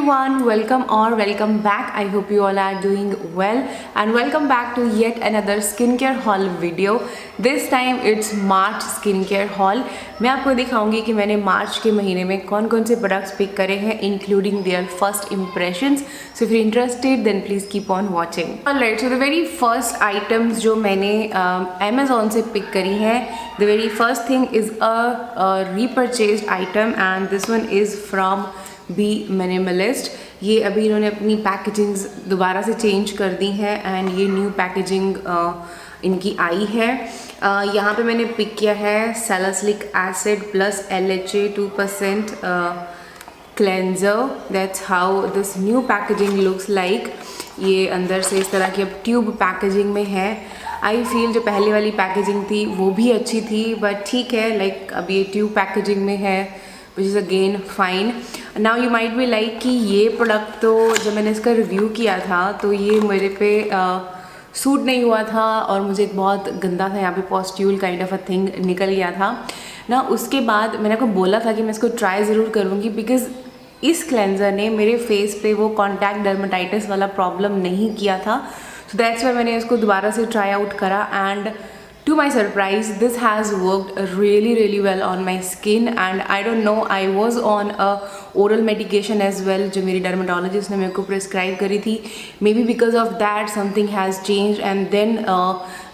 everyone, welcome back. I hope you all are doing well and welcome back to yet another skincare haul video. This time it's March skincare haul. मैं आपको दिखाऊंगी कि मैंने मार्च के महीने में कौन कौन से प्रोडक्ट्स पिक करे हैं including their first impressions. So if you're interested then please keep on watching. Alright, so the very first items जो मैंने Amazon से पिक करी हैं, the very first thing is a repurchased item and this one is from Be Minimalist. ये अभी इन्होंने अपनी packagings दोबारा से चेंज कर दी है एंड ये न्यू पैकेजिंग इनकी आई है. यहाँ पे मैंने पिक किया है salicylic acid plus LHA 2% cleanser. That's how this new packaging looks like. ये अंदर से इस तरह की अब ट्यूब पैकेजिंग में है. आई फील जो पहले वाली पैकेजिंग थी वो भी अच्छी थी बट ठीक है, लाइक अब ये ट्यूब पैकेजिंग में है which is again fine. Now you might be like कि ये प्रोडक्ट तो जब मैंने इसका रिव्यू किया था तो ये मेरे पे सूट नहीं हुआ था और मुझे बहुत गंदा था, यहाँ पे पॉस्ट्यूल काइंड ऑफ अ थिंग निकल गया था ना. उसके बाद मैंने आपको बोला था कि मैं इसको ट्राई ज़रूर करूँगी बिकॉज़ इस क्लेंजर ने मेरे फेस पे वो कॉन्टैक्ट डर्मेटाइटिस वाला प्रॉब्लम नहीं किया था. सो दैट्स वाई मैंने इसको दोबारा से ट्राई आउट करा and to my surprise this has worked really well on my skin. And I don't know, I was on a oral medication as well जो मेरी dermatologist ने मेरे को prescribe करी थी. Maybe because of that something has changed and then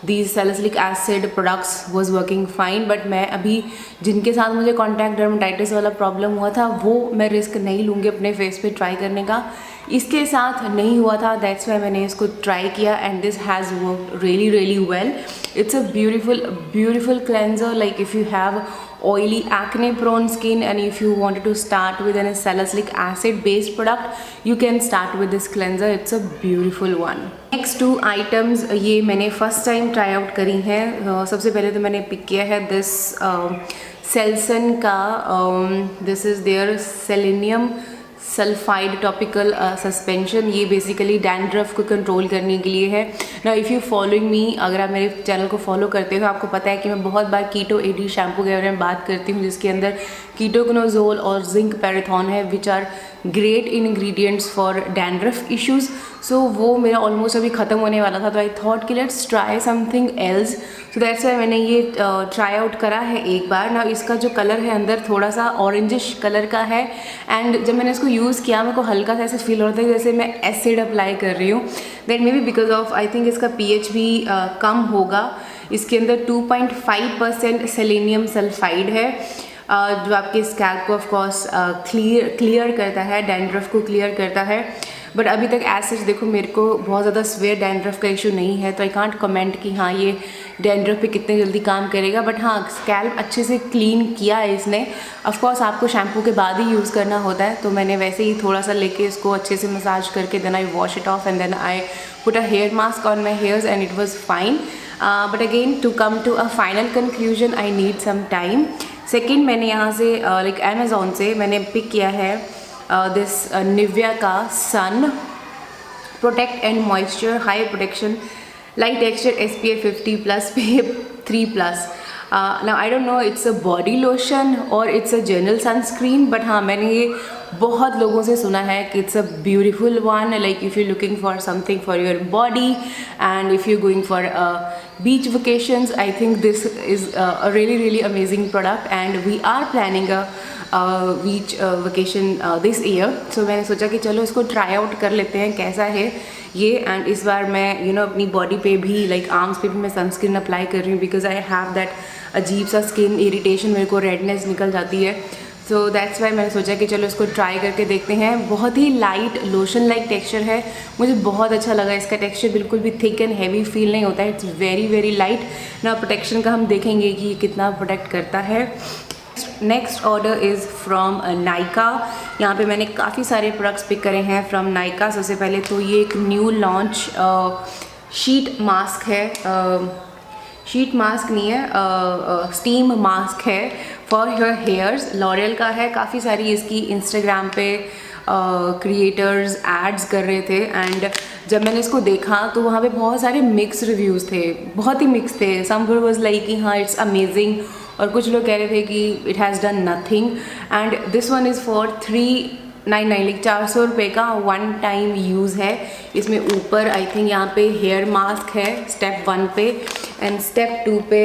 these salicylic acid products was working fine. but मैं अभी जिनके साथ मुझे contact dermatitis वाला problem हुआ था वो मैं रिस्क नहीं लूँगी अपने फेस पे ट्राई करने का. इसके साथ नहीं हुआ था, दैट्स वाई मैंने इसको ट्राई किया and this has worked really well. It's a beautiful cleanser. Like if you have oily acne prone skin and if you wanted to start with a salicylic acid based product you can start with this cleanser. It's a beautiful one. Next two items ये मैंने first time try out करी हैं. सबसे पहले तो मैंने pick किया है this Selsun का this is their selenium sulphide topical suspension. ये बेसिकली डैंड्रफ को कंट्रोल करने के लिए है. ना इफ़ यू फॉलोइंग मी, अगर आप मेरे चैनल को फॉलो करते हो आपको पता है कि मैं बहुत बार कीटो AD शैम्पू के बारे में बात करती हूँ जिसके अंदर कीटोकोनाजोल और जिंक पैराथॉन है which are great ingredients for dandruff issues. So वो मेरा ऑलमोस्ट अभी ख़त्म होने वाला था तो आई थॉट कि let's try something else. So that's why मैंने ये ट्राई आउट करा है एक बार ना. इसका जो कलर है अंदर थोड़ा सा ऑरेंजिश कलर का है एंड जब मैंने इसको यूज़ किया मेरे को हल्का सा ऐसे फील हो रहा था जैसे मैं एसिड अप्लाई कर रही हूँ. That may be because of I think इसका pH भी कम होगा. इसके अंदर 2.5% सेलेनियम सल्फाइड है जो आपके स्कैल्प को ऑफकोर्स क्लियर करता है, डैंड्रफ को क्लियर करता है. बट अभी तक एज सच देखो मेरे को बहुत ज़्यादा स्वेयर डैंड्रफ का इशू नहीं है तो आई कांट कमेंट कि हाँ ये डैंड्रफ पे कितने जल्दी काम करेगा. बट हाँ स्कैल्प अच्छे से क्लीन किया है इसने. ऑफकोर्स आपको शैम्पू के बाद ही यूज़ करना होता है तो मैंने वैसे ही थोड़ा सा लेके इसको अच्छे से मसाज करके then I wash it off and then I put a hair mask on my hairs and it was fine. But again to come to a final conclusion I need some time. Second मैंने यहाँ से like Amazon से मैंने pick किया है this Nivea का sun protect and moisture high protection light texture SPF 50+ PA3+. now I don't know it's a body lotion or it's a general sunscreen but हाँ मैंने ये बहुत लोगों से सुना है कि it's a beautiful one. like if you're looking for something for your body and if you're going for beach vacations I think this is a really amazing product and we are planning a beach vacation this year. So मैंने सोचा कि चलो इसको try out कर लेते हैं कैसा है ये. एंड इस बार मैं अपनी बॉडी पे भी लाइक आर्म्स पे भी मैं सनस्क्रीन अप्लाई कर रही हूँ बिकॉज आई हैव दैट अजीब सा स्किन इरिटेशन, मेरे को रेडनेस निकल जाती है. सो दैट्स वाई मैंने सोचा कि चलो इसको ट्राई करके देखते हैं. बहुत ही लाइट लोशन लाइक टेक्सचर है, मुझे बहुत अच्छा लगा. इसका टेक्सचर बिल्कुल भी थिक एंड हैवी फील नहीं होता है. इट्स वेरी लाइट ना. प्रोटेक्शन का हम देखेंगे कि ये कितना प्रोटेक्ट करता है. Next order is from Nykaa. यहाँ पे मैंने काफ़ी सारे प्रोडक्ट्स पिक करे हैं फ्रॉम नाइका. सबसे पहले तो ये एक न्यू लॉन्च शीट मास्क है. शीट मास्क नहीं है, स्टीम मास्क है फॉर योर हेयर्स. लॉरियल का है. काफ़ी सारी इसकी इंस्टाग्राम पे क्रिएटर्स एड्स कर रहे थे एंड जब मैंने इसको देखा तो वहाँ पे बहुत सारे मिक्स रिव्यूज़ थे, बहुत ही मिक्स थे. सम वाज लाइक कि हाँ इट्स अमेजिंग और कुछ लोग कह रहे थे कि it has done nothing. And this one is for 3 like 400 रुपये का वन टाइम यूज़ है। इसमें ऊपर आई थिंक यहाँ पे हेयर मास्क है स्टेप 1 पे, एंड स्टेप 2 पे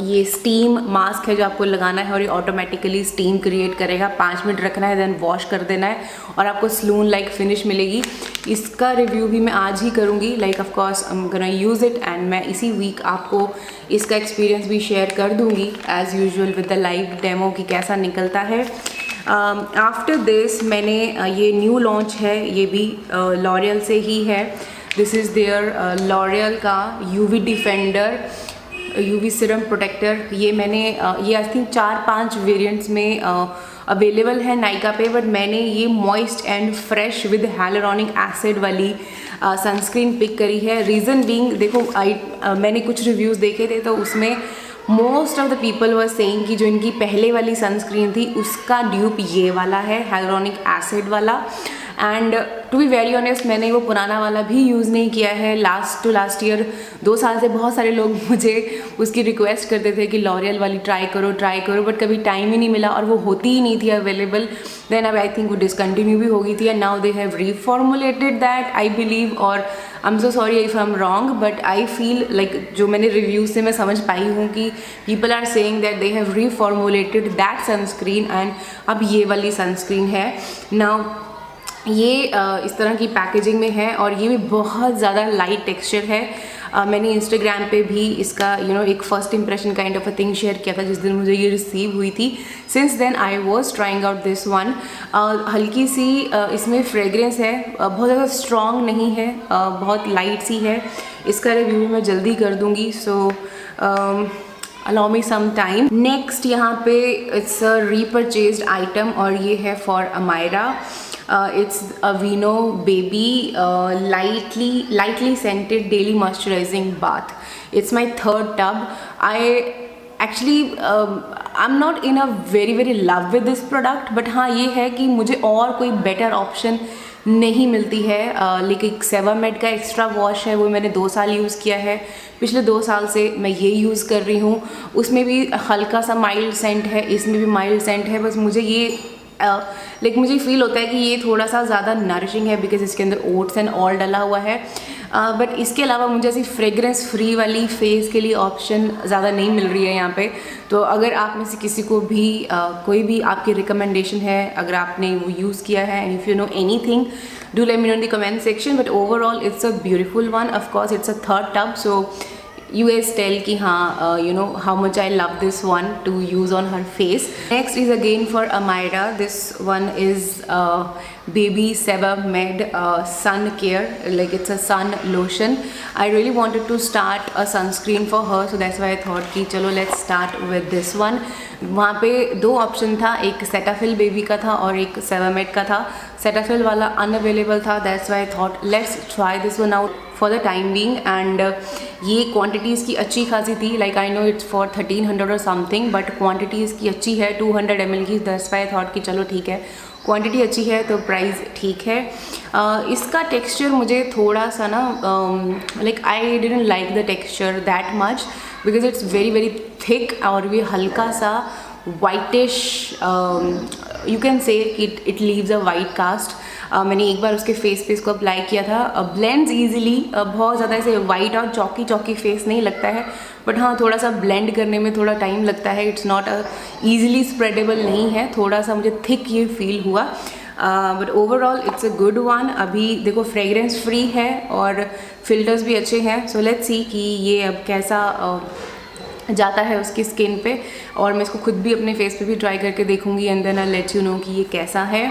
ये स्टीम मास्क है जो आपको लगाना है और ये ऑटोमेटिकली स्टीम क्रिएट करेगा। 5 मिनट रखना है, देन वॉश कर देना है और आपको सलून लाइक फिनिश मिलेगी। इसका रिव्यू भी मैं आज ही करूँगी, like of course I am gonna use it, and मैं इसी वीक आपको इसका एक्सपीरियंस भी शेयर कर दूँगी as usual with the live demo कि कैसा निकलता है। आफ्टर दिस मैंने ये न्यू लॉन्च है, ये भी लॉरियल से ही है। दिस इज़ देयर लॉरियल का UV defender UV serum protector. ये मैंने ये आई थिंक 4-5 वेरिएंट्स में अवेलेबल है नायका पे, बट मैंने ये moist and fresh with hyaluronic acid वाली सनस्क्रीन पिक करी है। रीज़न बीइंग, देखो मैंने कुछ रिव्यूज़ देखे थे तो उसमें most of the people were saying कि जो इनकी पहले वाली सनस्क्रीन थी उसका ड्यूप ये वाला है, हाइलुरोनिक एसिड वाला। And to be very honest, मैंने वो पुराना वाला भी यूज़ नहीं किया है। लास्ट ईयर 2 साल से बहुत सारे लोग मुझे उसकी रिक्वेस्ट करते थे कि लॉरियल वाली ट्राई करो, बट कभी टाइम ही नहीं मिला और वो होती ही नहीं थी अवेलेबल। देन अब आई थिंक वो डिसकंटिन्यू भी हो गई थी, and now they have reformulated that I believe, और I am so sorry if I am wrong, but I feel like जो मैंने रिव्यूज से मैं समझ पाई हूँ कि people are saying that they have reformulated that sunscreen, and अब ये वाली सनस्क्रीन है। नाउ ये इस तरह की पैकेजिंग में है और ये भी बहुत ज़्यादा लाइट टेक्सचर है। मैंने इंस्टाग्राम पे भी इसका एक first impression kind of a thing share किया था जिस दिन मुझे ये रिसीव हुई थी। Since then I was trying out this one. हल्की सी इसमें फ्रेग्रेंस है, बहुत ज़्यादा स्ट्रॉन्ग नहीं है, बहुत लाइट सी है। इसका रिव्यू मैं जल्दी कर दूँगी, सो allow me some time. Next यहाँ पे it's a repurchased item और ये है for Amira. It's Aveeno Baby lightly scented daily moisturizing bath. It's my 3rd tub. I'm not in a very love with this product, but हाँ ये है कि मुझे और कोई better option नहीं मिलती है। लेकिन सेवामेड का एक्स्ट्रा वॉश है, वो मैंने 2 साल यूज़ किया है। पिछले 2 साल से मैं ये यूज़ कर रही हूँ। उसमें भी हल्का सा माइल्ड सेंट है, इसमें भी माइल्ड सेंट है। बस मुझे ये मुझे फील होता है कि ये थोड़ा सा ज़्यादा नरिशिंग है बिकॉज इसके अंदर ओट्स एंड ऑल डला हुआ है। बट इसके अलावा मुझे ऐसी फ्रेग्रेंस फ्री वाली फेस के लिए ऑप्शन ज़्यादा नहीं मिल रही है यहाँ पे। तो अगर आप में से किसी को भी कोई भी आपकी रिकमेंडेशन है, अगर आपने वो यूज़ किया है, and if you know anything, do let me know in the comment section. But overall it's a beautiful one. Of course it's a 3rd tub, so you guys tell ki how much I love this one to use on her face. Next is again for Amira. This one is Baby Sebamed sun care, like it's a sun lotion. I really wanted to start a sunscreen for her, so that's why I thought कि चलो let's start with this one. वहाँ पे 2 option था, एक Cetaphil baby का था और एक सेवामेड का था। सेटाफिल वाला अनअवेलेबल था, that's why I thought let's try this one out for the time being. And ये क्वांटिटीज़ की अच्छी खासी थी, like I know it's for 1300 और समथिंग, बट क्वांटिटीज़ की अच्छी है, 200 ml की। दैट्स वाई आई थॉट कि चलो ठीक है, क्वांटिटी अच्छी है तो प्राइस ठीक है। इसका टेक्सचर मुझे थोड़ा सा ना like I didn't like the texture that much because it's very thick और भी हल्का सा whitish, you can say it leaves a white cast. मैंने एक बार उसके फेस पे इसको अप्लाई किया था, ब्लेंड्स ईजिली, बहुत ज़्यादा ऐसे वाइट और चौकी फेस नहीं लगता है, बट हाँ थोड़ा सा ब्लेंड करने में थोड़ा टाइम लगता है। इट्स नॉट अ ईजिली स्प्रेडेबल नहीं है, थोड़ा सा मुझे थिक ये फील हुआ, but overall it's a good one. अभी देखो फ्रेगरेंस फ्री है और फिल्टर्स भी अच्छे हैं, सो लेट्स सी कि ये अब कैसा जाता है उसकी स्किन पे, और मैं इसको खुद भी अपने फेस पे भी ट्राई करके देखूंगी, and then I let you know कि ये कैसा है।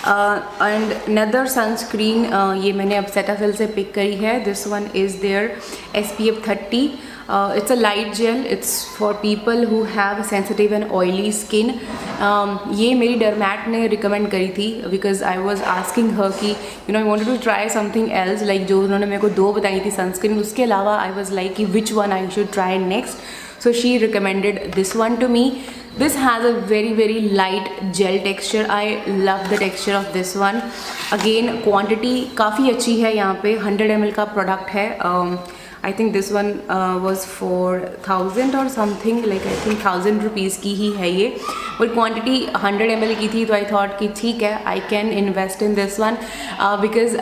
एंड नदर सनस्क्रीन ये मैंने अब सेटाफिल से पिक करी है। This one is their SPF 30। It's a light gel. It's for people who have sensitive and oily skin. ये मेरी डरमैट ने रिकमेंड करी थी because I was asking her कि I wanted to try something else, like जो उन्होंने मेरे को 2 बताई थी सनस्क्रीन, उसके अलावा आई वॉज लाइक कि which one I should try next, so she recommended this one to me. This has a very light gel texture. I love the texture of this one. Again quantity काफ़ी अच्छी है, यहाँ पे 100 ml का product है। I think this one was 4000 और something, like I think 1000 rupees की ही है ये, बट क्वांटिटी 100 ml की थी, तो आई थॉट कि ठीक है, I can invest in this one because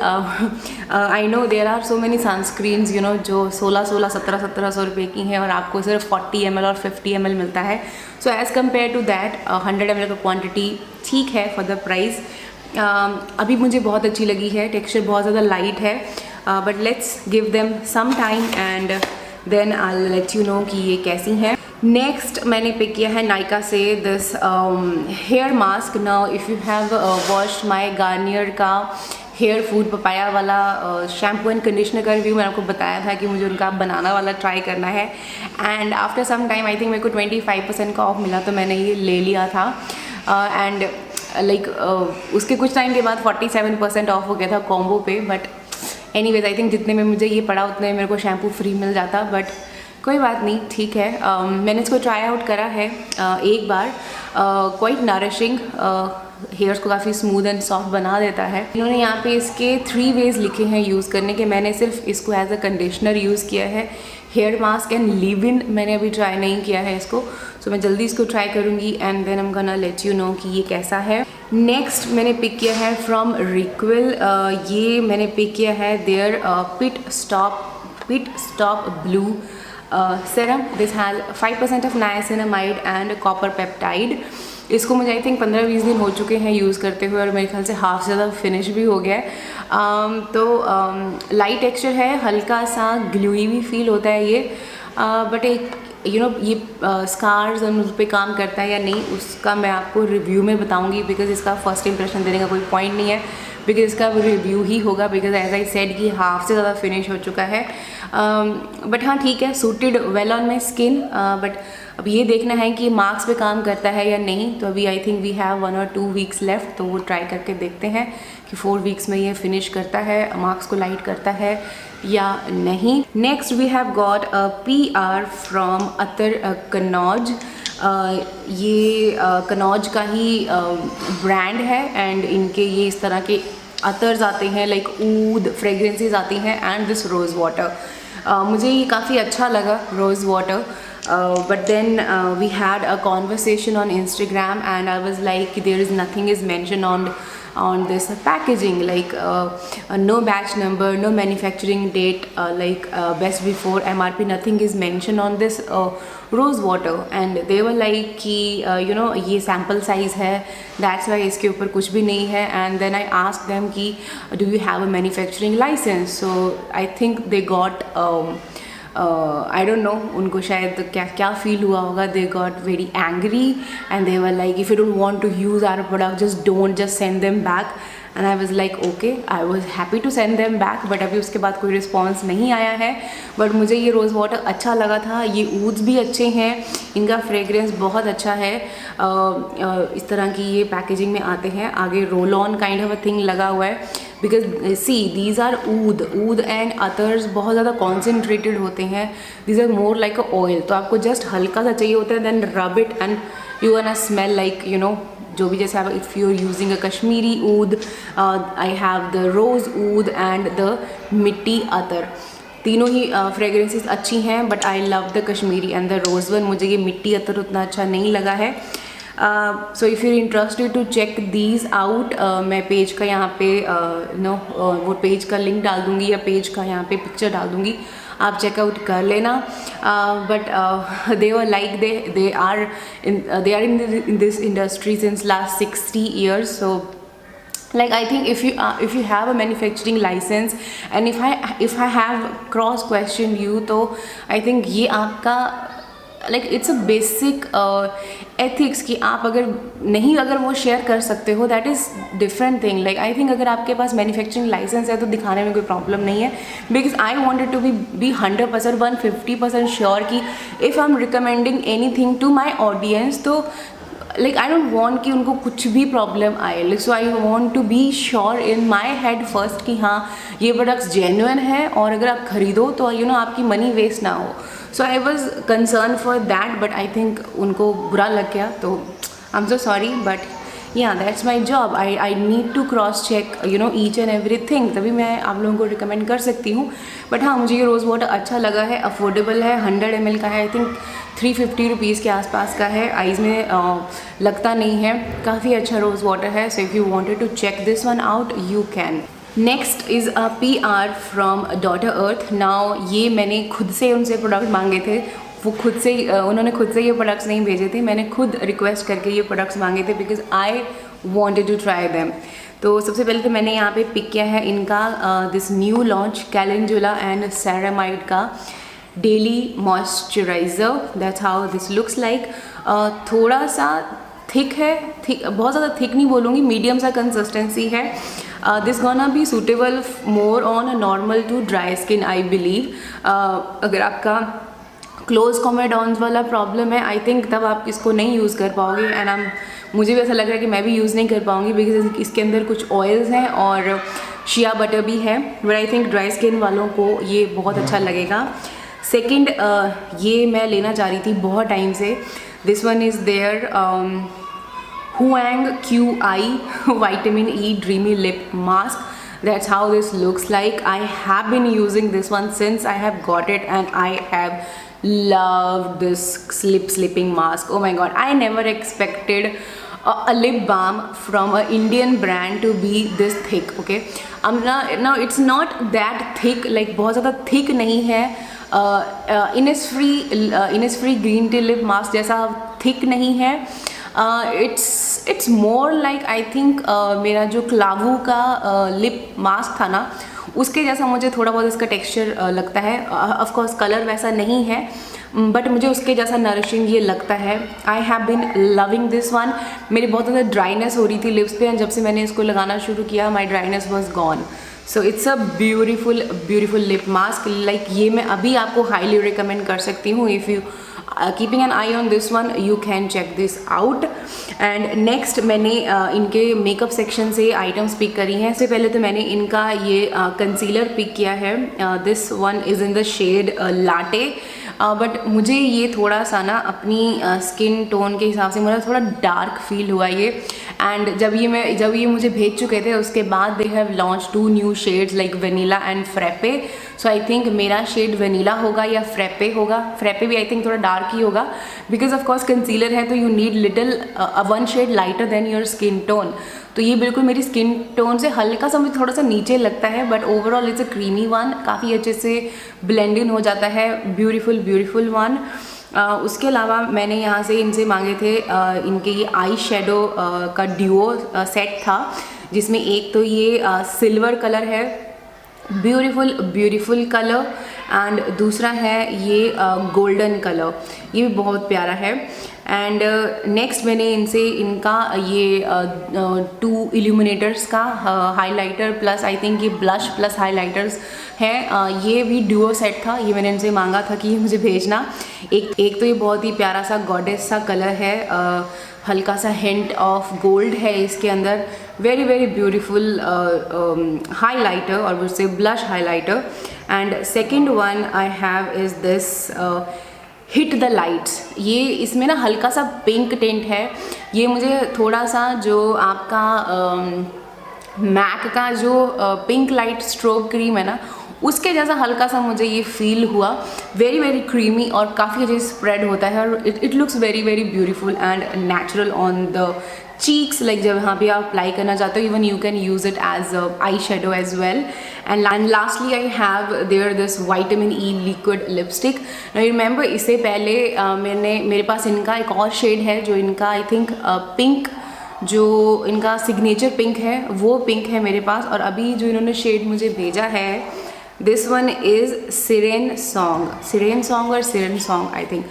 I know there are so many sunscreens you know जो 1700 रुपये की हैं और आपको सिर्फ 40 ml और 50 ml मिलता है. So as compare to that 100 ml का क्वान्टिटी ठीक है फॉर द प्राइस. अभी मुझे बहुत अच्छी लगी है, टेक्सचर बहुत ज़्यादा लाइट है, but let's give them some time and then I will let you know कि ये कैसी हैं. नेक्स्ट मैंने पिक किया है नायका से this hair mask. Now if you have watched my Garnier का हेयर फूड पपाया वाला शैम्पू एंड कंडीशनर का रिव्यू, मैंने आपको बताया था कि मुझे उनका बनाना वाला ट्राई करना है, and after some time I think मेरे को 25% का ऑफ मिला, तो मैंने ये ले लिया था. एंड लाइक उसके कुछ टाइम के बाद 47% ऑफ हो गया था कॉम्बो पे. बट एनीवेज आई थिंक जितने में मुझे ये पड़ा उतने में मेरे को शैम्पू फ्री मिल जाता, बट कोई बात नहीं, ठीक है. मैंने इसको ट्राई आउट करा है एक बार. क्वाइट नरिशिंग, हेयर्स को काफ़ी स्मूथ एंड सॉफ्ट बना देता है. इन्होंने यहाँ पे इसके 3 वेज़ लिखे हैं यूज़ करने के. मैंने सिर्फ इसको एज अ कंडीशनर यूज़ किया है. हेयर मास्क एंड लीव इन मैंने अभी ट्राई नहीं किया है इसको, सो मैं जल्दी इसको ट्राई करूँगी and then I am gonna let you know कि ये कैसा है. नेक्स्ट मैंने पिक किया है फ्रॉम रिक्विल. ये मैंने पिक किया है their pit stop blue serum. This has 5% of niacinamide and copper peptide. इसको मुझे आई थिंक 15-20 दिन हो चुके हैं यूज़ करते हुए और मेरे ख्याल से हाफ से ज़्यादा फिनिश भी हो गया है. तो लाइट टेक्सचर है, हल्का सा ग्लूई भी फील होता है ये, बट एक यू नो ये स्कार्स और उस पर काम करता है या नहीं उसका मैं आपको रिव्यू में बताऊंगी, बिकॉज इसका फर्स्ट इंप्रेशन देने का कोई पॉइंट नहीं है, बिकॉज इसका रिव्यू ही होगा, बिकॉज एज आई सेड कि हाफ से ज़्यादा फिनिश हो चुका है. बट हाँ ठीक है, suited well on my skin. But अब ये देखना है कि मार्क्स पे काम करता है या नहीं, तो अभी I think we have 1 or 2 weeks लेफ्ट, तो वो ट्राई करके देखते हैं कि 4 weeks में ये फिनिश करता है, मार्क्स को लाइट करता है या नहीं. Next we have got a PR from attar Kannauj. ये कनौज का ही ब्रांड है एंड इनके ये इस तरह के अतर्स आते हैं, लाइक ऊद फ्रेगरेंसेस आती हैं एंड दिस रोज़ वाटर. मुझे ये काफ़ी अच्छा लगा rose water. But then we had a conversation on Instagram and I was like there is nothing is mentioned on this packaging, like no batch number, no manufacturing date, like best before, MRP, nothing is mentioned on this rose water. And they were like कि you know ये sample size है, that's why इसके ऊपर कुछ भी नहीं है. And then I asked them कि do you have a manufacturing license? So I think they got I don't know, उनको शायद क्या फील हुआ होगा. They got very angry and they were like if you don't want to use our product just send them back. And I was like okay, I was happy to send them back, but अभी उसके बाद कोई response नहीं आया है. But मुझे ये rose water अच्छा लगा था. ये ऊड्स भी अच्छे हैं, इनका फ्रेगरेंस बहुत अच्छा है. इस तरह की ये पैकेजिंग में आते हैं. आगे roll on kind of a thing लगा हुआ है, because see these are oud and others बहुत ज़्यादा कॉन्सेंट्रेटेड होते हैं. These are more like a oil, तो आपको जस्ट हल्का सा चाहिए होता है, then rub it and you can smell like you know जो भी, जैसे आप if you are using a Kashmiri oud, I have the rose oud and the mitti attar. तीनों ही फ्रेगरेंसेस अच्छी हैं, but I love the Kashmiri and the rose one. मुझे ये मिट्टी अतर उतना अच्छा नहीं लगा है. So if you interested to check these out, मैं पेज का यहाँ पे वो पेज का लिंक डाल दूँगी या पेज का यहाँ पे पिक्चर डाल दूँगी, आप चेकआउट कर लेना. But they were like they are in this industry since last 60 years. So like I think if you have a manufacturing license and if I have cross questioned you, तो I think ये आपका like it's a basic ethics कि आप अगर वो share कर सकते हो, that is different thing. Like I think अगर आपके पास मैन्युफैक्चरिंग लाइसेंस है तो दिखाने में कोई प्रॉब्लम नहीं है, because I wanted to be 100% 150% sure कि if I am recommending anything to my audience, तो लाइक आई डोंट वॉन्ट कि उनको कुछ भी प्रॉब्लम आए. So I want to be sure in my head first कि हाँ ये प्रोडक्ट्स जेन्युइन है, और अगर आप खरीदो तो यू नो आपकी मनी वेस्ट ना हो. So I was concern for that, but I think उनको बुरा लग गया, तो I am so sorry. But yeah that's my job, I need to cross check you know each and everything, तभी मैं आप लोगों को रिकमेंड कर सकती हूँ. बट हाँ, मुझे ये रोज़ वाटर अच्छा लगा है, अफोर्डेबल है, 100 ml का है, आई थिंक 350 रुपीज़ के आसपास का है. आइज़ में लगता नहीं है, काफ़ी अच्छा रोज़ वाटर है. So if you wanted to check this one out you can. Next is a PR from Daughter Earth. नाउ ये मैंने खुद से उनसे प्रोडक्ट मांगे थे, वो खुद से उन्होंने खुद से ये प्रोडक्ट्स नहीं भेजे थे, मैंने खुद रिक्वेस्ट करके ये प्रोडक्ट्स मांगे थे because I wanted to try them. तो सबसे पहले तो मैंने यहाँ पे पिक किया है इनका this new launch calendula and ceramide का daily moisturiser. That's how this looks like. थोड़ा सा थिक है, थिक, बहुत ज़्यादा थिक नहीं बोलूँगी, मीडियम सा कंसिस्टेंसी है. This gonna be suitable more on normal to dry skin I believe. अगर आपका क्लोज कॉमेडॉन्स वाला प्रॉब्लम है, आई थिंक तब आप इसको नहीं यूज़ कर पाओगे. एंड मुझे भी ऐसा लग रहा है कि मैं भी यूज़ नहीं कर पाऊँगी बिकॉज इसके अंदर कुछ ऑयल्स हैं और शिया बटर भी है. But I think dry skin वालों को ये बहुत अच्छा लगेगा. सेकेंड, ये मैं लेना चाह रही थी बहुत टाइम से. This one is their Huang QI Vitamin E Dreamy Lip Mask. That's how this looks like. I have been using this one since I have got it and I have loved this lip slipping mask. Oh my god, I never expected a lip balm from an Indian brand to be this thick. Okay, now it's not that thick, like बहुत ज़्यादा thick नहीं है. Innisfree green tea lip mask जैसा thick नहीं है. It's more like I think मेरा जो क्लावू का लिप मास्क था ना, उसके जैसा मुझे थोड़ा बहुत इसका टेक्सचर लगता है. ऑफ कोर्स कलर वैसा नहीं है बट मुझे उसके जैसा नरिशिंग ये लगता है. I have been loving this one. मेरी बहुत ज़्यादा ड्राइनेस हो रही थी लिप्स पे एंड जब से मैंने इसको लगाना शुरू किया my dryness was gone. So it's a beautiful lip mask. Like ये मैं अभी आपको हाईली रिकमेंड कर सकती हूँ. If you keeping an eye on this one you can check this out. and next मैंने इनके मेकअप सेक्शन से आइटम्स पिक करी हैं. इससे पहले तो मैंने इनका ये कंसीलर पिक किया है. This one is in the shade latte. But मुझे ये थोड़ा सा ना अपनी स्किन टोन के हिसाब से मुझे थोड़ा डार्क फील हुआ ये. एंड जब ये मुझे भेज चुके थे उसके बाद they have launch 2 new shades like vanilla and frappe. So I think मेरा शेड वेनिला होगा या फ्रेपे होगा. फ्रेपे भी आई थिंक थोड़ा डार्क ही होगा बिकॉज ऑफ कोर्स कंसीलर है तो you need little 1 shade lighter than your skin tone. तो ये बिल्कुल मेरी स्किन टोन से हल्का सा मुझे थोड़ा सा नीचे लगता है but overall it's a creamy one. काफ़ी अच्छे से ब्लेंड इन हो जाता है. Beautiful one. उसके अलावा मैंने यहाँ से इनसे मांगे थे इनके ये आई शेडो का ड्यूओ सेट था जिसमें एक तो ये सिल्वर कलर है, ब्यूटीफुल कलर, एंड दूसरा है ये गोल्डन कलर, ये भी बहुत प्यारा है. एंड नेक्स्ट मैंने इनसे इनका ये 2 इल्यूमिनेटर्स का हाइलाइटर प्लस आई थिंक ये ब्लश प्लस हाइलाइटर्स हैं. ये भी ड्यूओ सेट था. ये मैंने इनसे मांगा था कि ये मुझे भेजना. एक तो ये बहुत ही प्यारा सा गॉडेस सा कलर है, हल्का सा हिंट ऑफ गोल्ड है इसके अंदर. वेरी ब्यूटीफुल हाइलाइटर और उससे blush highlighter. And second one I have is this hit the lights. ये इसमें ना हल्का सा पिंक टिंट है. ये मुझे थोड़ा सा जो आपका मैक का जो पिंक लाइट स्ट्रोब क्रीम है ना उसके जैसा हल्का सा मुझे ये फील हुआ. वेरी क्रीमी और काफ़ी अच्छे स्प्रेड होता है और it looks very beautiful and natural on the cheeks. Like जब यहाँ पे आप अप्लाई करना चाहते हो even you can use it as eye shadow as well. And lastly I have their this vitamin E liquid lipstick. Remember इससे पहले मेरे पास इनका एक और शेड है जो इनका आई थिंक पिंक, जो इनका सिग्नेचर पिंक है वो पिंक है मेरे पास. और अभी जो इन्होंने शेड मुझे भेजा है this one is siren song I think.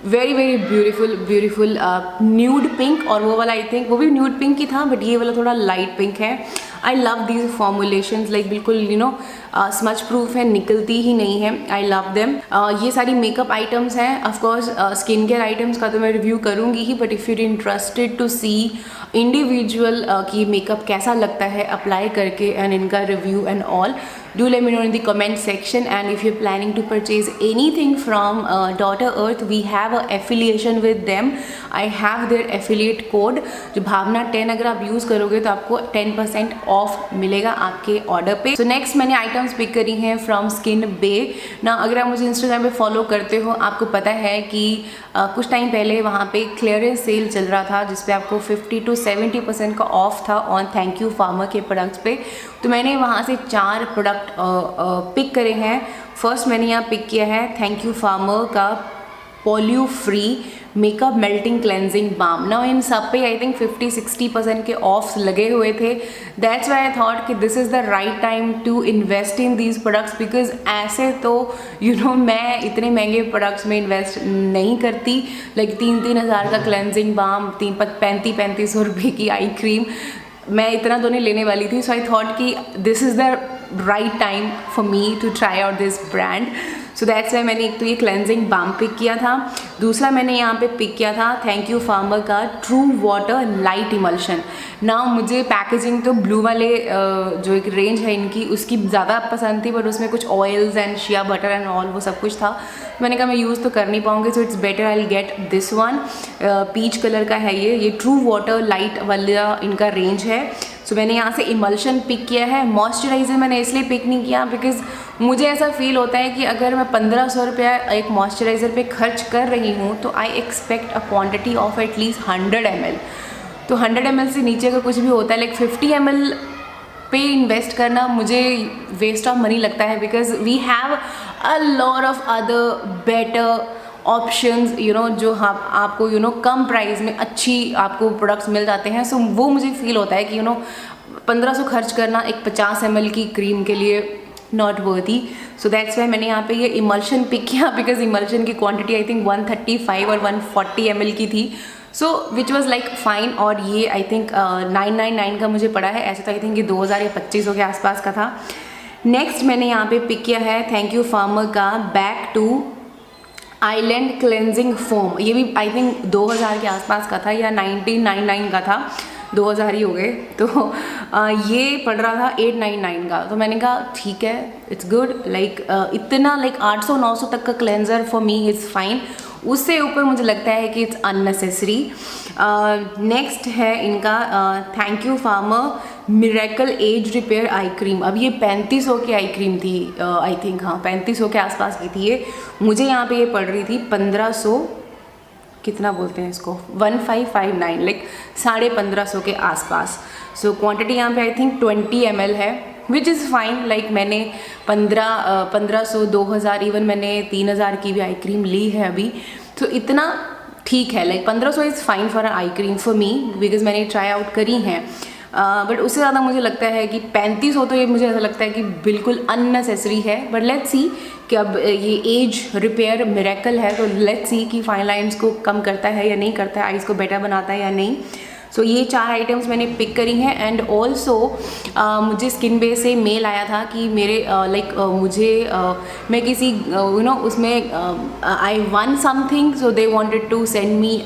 Very beautiful nude pink. और वो वाला आई थिंक वो भी न्यूड पिंक ही था बट ये वाला थोड़ा लाइट पिंक है. I love these formulations. Like बिल्कुल यू नो स्मच प्रूफ है, निकलती ही नहीं है. I love them. ये सारी मेकअप आइटम्स हैं. ऑफकोर्स स्किन केयर आइटम्स का तो मैं रिव्यू करूँगी ही but if your interested to see individual कि मेकअप कैसा लगता है अप्लाई करके, एंड इनका review and all, do let me know in the comment section. And if you're planning to purchase anything from Daughter Earth, we have a affiliation with them. I have their affiliate code जो भावना 10 अगर आप use करोगे तो आपको 10% of मिलेगा आपके order पे. So next मैंने आइटम्स पिक करी हैं फ्रॉम स्किन बे ना. अगर आप मुझे इंस्टाग्राम पे फॉलो करते हो आपको पता है कि कुछ टाइम पहले वहाँ पे क्लियरेंस सेल चल रहा था जिसपे आपको 50 to 70% का ऑफ था ऑन थैंक यू फार्मर के प्रोडक्ट्स पे. तो मैंने वहाँ से 4 प्रोडक्ट पिक करे हैं. फर्स्ट मैंने यहाँ पिक किया है थैंक यू फार्मर का पॉल्यू free makeup melting cleansing balm. ना इन सब पे आई थिंक 50-60% के ऑफ्स लगे हुए थे. दैट्स वाई आई थॉट कि this is the right time to invest in these products, because ऐसे तो मैं इतने महंगे प्रोडक्ट्स में इन्वेस्ट नहीं करती. लाइक 3-3 हज़ार का क्लेंजिंग बाम, 35-35 रुपये की आई क्रीम, मैं इतना तो नहीं लेने वाली थी. सो आई थॉट कि this is the right time for me to try out this brand. So that's why मैंने एक तो ये क्लेंजिंग बाम पिक किया था. दूसरा मैंने यहाँ पे पिक किया था थैंक यू फार्मर का ट्रू वाटर लाइट इमल्शन. ना मुझे पैकेजिंग तो ब्लू वाले जो एक रेंज है इनकी उसकी ज़्यादा पसंद थी, बट उसमें कुछ oils and shea butter and all वो सब कुछ था. मैंने कहा मैं यूज़ तो कर नहीं पाऊँगी, so it's better I get this one. Peach colour का है ये ट्रू वाटर लाइट वाला इनका रेंज है. सो मैंने यहाँ से इमल्शन पिक किया है. मॉइस्चराइज़र मैंने इसलिए पिक नहीं किया बिकॉज मुझे ऐसा फील होता है कि अगर मैं 1500 रुपया एक मॉइस्चराइज़र पे खर्च कर रही हूँ तो I expect a quantity of at least 100 ml. तो 100 ml से नीचे का कुछ भी होता है, लाइक 50 ml पे इन्वेस्ट करना मुझे वेस्ट ऑफ मनी लगता है, because we have a lot of other better options जो आपको कम प्राइस में अच्छी आपको प्रोडक्ट्स मिल जाते हैं. सो वो मुझे फील होता है कि 1500 खर्च करना एक 50 ml की क्रीम के लिए not worthy. So that's why मैंने यहाँ पे ये इमल्शन पिक किया, बिकॉज इमल्शन की क्वांटिटी आई थिंक 135 और 140 ml की थी. सो विच वॉज लाइक फाइन. और ये आई थिंक 999 का मुझे पड़ा है. ऐसे तो आई थिंक ये 2000 या 2500 के आसपास का था. नेक्स्ट मैंने यहाँ पे पिक किया है थैंक यू फार्मर का back to island cleansing foam. ये भी आई थिंक 2000 के आसपास का था या 1999 का था, 2000 ही हो गए. तो ये पड़ रहा था 899 का. तो मैंने कहा ठीक है, इट्स गुड. लाइक इतना लाइक 800-900 तक का cleanser for me is fine. उससे ऊपर मुझे लगता है कि इट्स अननेसेसरी. नेक्स्ट है इनका Thank you Farmer miracle age repair eye cream. अब ये 3500 की आई क्रीम थी आई थिंक, हाँ 3500 के आसपास की थी ये. मुझे यहाँ पे ये पड़ रही थी 1500, कितना बोलते हैं इसको, 1559, लाइक 1550 के आसपास. सो क्वांटिटी यहाँ पे आई थिंक 20 ml है, विच इज़ फाइन. लाइक मैंने 1500, 2000, इवन मैंने 3000 की भी आई क्रीम ली है अभी. तो इतना ठीक है. Like 1500 is fine for eye cream for me, because मैंने ट्राई आउट करी हैं. बट उससे ज़्यादा मुझे लगता है कि 3500 तो ये मुझे ऐसा लगता है कि बिल्कुल अननेसेसरी है. बट लेट्स सी कि अब ये एज रिपेयर मिरेकल है, तो लेट्स सी कि फाइन लाइन्स को कम करता है या नहीं करता है, आइज़ को बेटर बनाता है या नहीं. सो ये 4 आइटम्स मैंने पिक करी हैं. एंड ऑल्सो मुझे स्किन बे से मेल आया था कि मेरे मुझे मैं किसी उसमें I won something, so they wanted to send me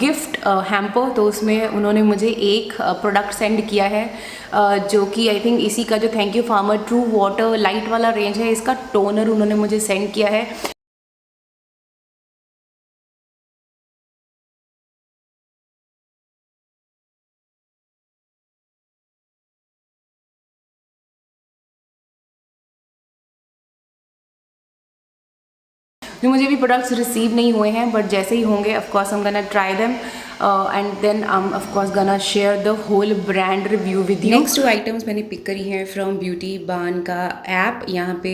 gift hamper. तो उसमें उन्होंने मुझे एक प्रोडक्ट सेंड किया है जो कि आई थिंक इसी का जो thank you farmer true water light वाला रेंज है, इसका टोनर उन्होंने मुझे सेंड किया है. जो मुझे भी प्रोडक्ट्स रिसीव नहीं हुए हैं, बट जैसे ही होंगे of course I am gonna try them and then I am of course gonna share the whole brand review with you. Next 2 items मैंने पिक करी हैं फ्रॉम ब्यूटी बान का ऐप. यहाँ पे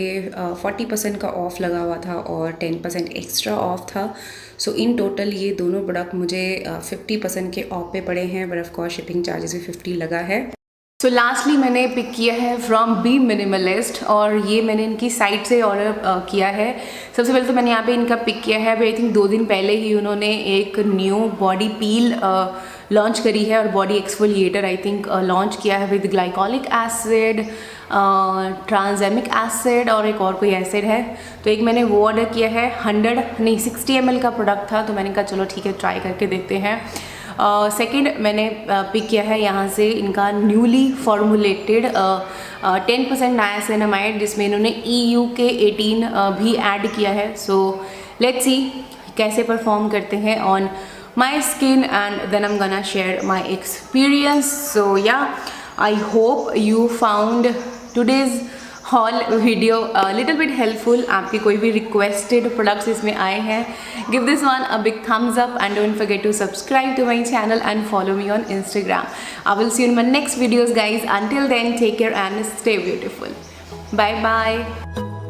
40% का ऑफ लगा हुआ था और 10% एक्स्ट्रा ऑफ था. सो इन टोटल ये दोनों प्रोडक्ट मुझे 50% के ऑफ पे पड़े हैं, but of course shipping charges भी 50 लगा है. सो लास्टली मैंने पिक किया है फ्रॉम बी मिनिमलिस्ट, और ये मैंने इनकी साइट से ऑर्डर किया है. सबसे पहले तो मैंने यहाँ पे इनका पिक किया है. आई थिंक 2 दिन पहले ही उन्होंने एक न्यू बॉडी पील लॉन्च करी है और body exfoliator I think launch किया है विद ग्लाइकोलिक एसिड, ट्रांसएमिक एसिड और एक और कोई एसिड है. तो एक मैंने वो ऑर्डर किया है. 60 ml का प्रोडक्ट था, तो मैंने कहा चलो ठीक है ट्राई करके देखते हैं. सेकंड मैंने पिक किया है यहाँ से इनका न्यूली फॉर्मुलेटेड 10% नायासिनामाइड, जिसमें इन्होंने EUK18 भी ऐड किया है. सो लेट्स सी कैसे परफॉर्म करते हैं on my skin, and then I am gonna share my experience. So ya, I hope you found today's haul video little bit helpful. आपके कोई भी रिक्वेस्टेड प्रोडक्ट्स इसमें आए हैं, give this one a big thumbs up and don't forget to subscribe to my channel and follow me on Instagram. I will see you in my next videos, guys. Until then, take care and stay beautiful. Bye bye.